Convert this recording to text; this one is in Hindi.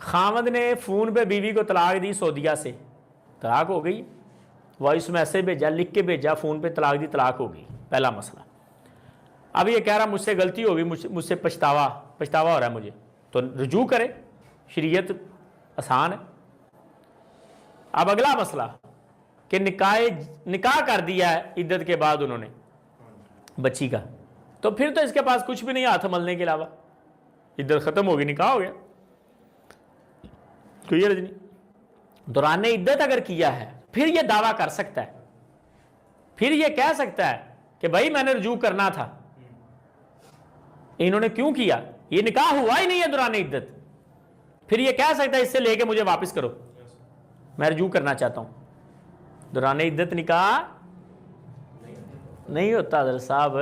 खामद ने फ़ोन पे बीवी को तलाक दी सऊदीया से, तलाक हो गई, वॉइस मैसेज भेजा, लिख के भेजा, फ़ोन पे तलाक दी, तलाक हो गई, पहला मसला। अब ये कह रहा मुझसे गलती होगी, मुझसे पछतावा हो रहा है मुझे, तो रुजू करे, शरीयत आसान है। अब अगला मसला कि निकाह कर दिया है इद्दत के बाद उन्होंने बच्ची का, तो फिर तो इसके पास कुछ भी नहीं हाथ मलने के अलावा, इद्दत ख़त्म होगी, निकाह हो गया, कोई अर्ज नहीं। दौरान इद्दत अगर किया है फिर यह दावा कर सकता है, फिर यह कह सकता है कि भाई मैंने रुजू करना था, इन्होंने क्यों किया, ये निकाह हुआ ही नहीं है दौरान इद्दत, फिर यह कह सकता है इससे लेके मुझे वापस करो, मैं रुजू करना चाहता हूं। दौरान इद्दत निकाह नहीं होता हज़रत साहब।